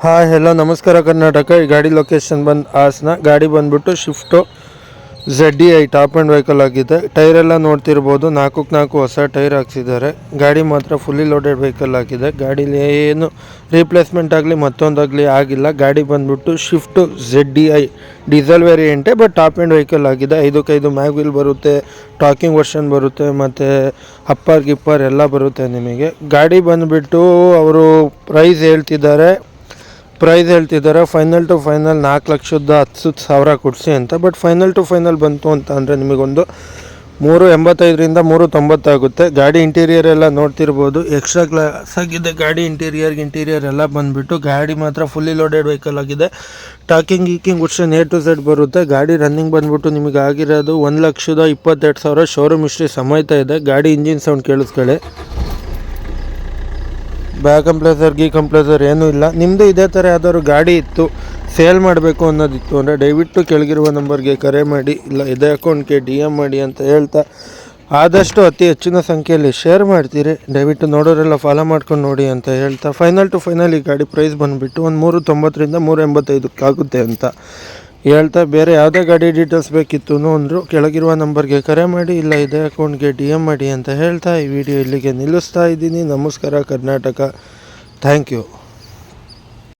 Hi hello ನಮಸ್ಕಾರ ಕರ್ನಾಟಕ. ಈ ಗಾಡಿ ಲೊಕೇಶನ್ ಬಂದು ಹಾಸನ. ಗಾಡಿ ಬಂದ್ಬಿಟ್ಟು shift ZDI top and vehicle ಆಗಿದೆ. ಟೈರೆಲ್ಲ ನೋಡ್ತಿರ್ಬೋದು, 4 ಹೊಸ ಟೈರ್ ಹಾಕ್ಸಿದ್ದಾರೆ. ಗಾಡಿ ಮಾತ್ರ ಫುಲ್ಲಿ ಲೋಡೆಡ್ ವೆಹಿಕಲ್ ಆಗಿದೆ. ಗಾಡೀಲಿ ಏನು ರೀಪ್ಲೇಸ್ಮೆಂಟ್ ಆಗಲಿ ಮತ್ತೊಂದಾಗಲಿ ಆಗಿಲ್ಲ. ಗಾಡಿ ಬಂದ್ಬಿಟ್ಟು ಶಿಫ್ಟು ZDI ಡೀಸೆಲ್ ವೇರಿಯಂಟೇ, ಬಟ್ ಟಾಪ್ ಆ್ಯಂಡ್ ವೆಹಿಕಲ್ ಆಗಿದೆ. 5 ಮ್ಯಾಗ್ವಿಲ್ ಬರುತ್ತೆ, ಟಾಕಿಂಗ್ ವರ್ಷನ್ ಬರುತ್ತೆ, ಮತ್ತು ಅಪ್ಪರ್ ಗಿಪ್ಪರ್ ಎಲ್ಲ ಬರುತ್ತೆ ನಿಮಗೆ. ಗಾಡಿ ಬಂದುಬಿಟ್ಟು ಅವರು ಪ್ರೈಸ್ ಹೇಳ್ತಿದ್ದಾರೆ ಫೈನಲ್ ಟು ಫೈನಲ್ 4,10,000 ಕೊಡಿಸಿ ಅಂತ. ಬಟ್ ಫೈನಲ್ ಟು ಫೈನಲ್ ಬಂತು ಅಂತ ಅಂದರೆ ನಿಮಗೊಂದು 385ರಿಂದ 390 ಆಗುತ್ತೆ. ಗಾಡಿ ಇಂಟೀರಿಯರ್ ಎಲ್ಲ ನೋಡ್ತಿರ್ಬೋದು, ಎಕ್ಸ್ಟ್ರಾ ಕ್ಲಾಸ್ ಆಗಿದೆ. ಗಾಡಿ ಇಂಟೀರಿಯರ್ ಎಲ್ಲ ಬಂದುಬಿಟ್ಟು ಗಾಡಿ ಮಾತ್ರ ಫುಲ್ಲಿ ಲೋಡೆಡ್ ವೆಹಿಕಲ್ ಆಗಿದೆ. Talking version A to Z ಬರುತ್ತೆ. ಗಾಡಿ ರನ್ನಿಂಗ್ ಬಂದುಬಿಟ್ಟು ನಿಮಗೆ ಆಗಿರೋದು 1,22,000. ಶೋರೂಮ್ ಹಿಸ್ಟ್ರಿ ಸಮೇತ ಇದೆ. ಗಾಡಿ ಇಂಜಿನ್ ಸೌಂಡ್ ಕೇಳಿಸ್ಕೊಳ್ಳಿ. ಬ್ಯಾಕ್ ಕಂಪ್ಲೇಸರ್ ಏನೂ ಇಲ್ಲ. ನಿಮ್ಮದು ಇದೇ ಥರ ಯಾವ್ದಾದ್ರು ಗಾಡಿ ಇತ್ತು, ಸೇಲ್ ಮಾಡಬೇಕು ಅನ್ನೋದಿತ್ತು ಅಂದರೆ ದಯವಿಟ್ಟು ಕೆಳಗಿರುವ ನಂಬರ್ಗೆ ಕರೆ ಮಾಡಿ, ಇಲ್ಲ ಇದೇ ಅಕೌಂಟ್ಗೆ DM ಮಾಡಿ ಅಂತ ಹೇಳ್ತಾ, ಆದಷ್ಟು ಅತಿ ಹೆಚ್ಚಿನ ಸಂಖ್ಯೆಯಲ್ಲಿ ಶೇರ್ ಮಾಡ್ತೀರಿ. ದಯವಿಟ್ಟು ನೋಡೋರೆಲ್ಲ ಫಾಲೋ ಮಾಡ್ಕೊಂಡು ನೋಡಿ ಅಂತ ಹೇಳ್ತಾ, ಫೈನಲ್ ಟು ಫೈನಲ್ ಈ ಗಾಡಿ ಪ್ರೈಸ್ ಬಂದುಬಿಟ್ಟು ಒಂದು 390ರಿಂದ 385 ಆಗುತ್ತೆ ಅಂತ ಹೇಳ್ತಾ, ಬೇರೆ ಯಾವುದೇ ಗಾಡಿ ಡೀಟೇಲ್ಸ್ ಬೇಕಿತ್ತು ಅಂದರೂ ಕೆಳಗಿರುವ ನಂಬರ್ಗೆ ಕರೆ ಮಾಡಿ, ಇಲ್ಲ ಇದೇ ಅಕೌಂಟ್ಗೆ DM ಮಾಡಿ ಅಂತ ಹೇಳ್ತಾ ಈ ವಿಡಿಯೋ ಇಲ್ಲಿಗೆ ನಿಲ್ಲಿಸ್ತಾ ಇದ್ದೀನಿ. ನಮಸ್ಕಾರ ಕರ್ನಾಟಕ. Thank you.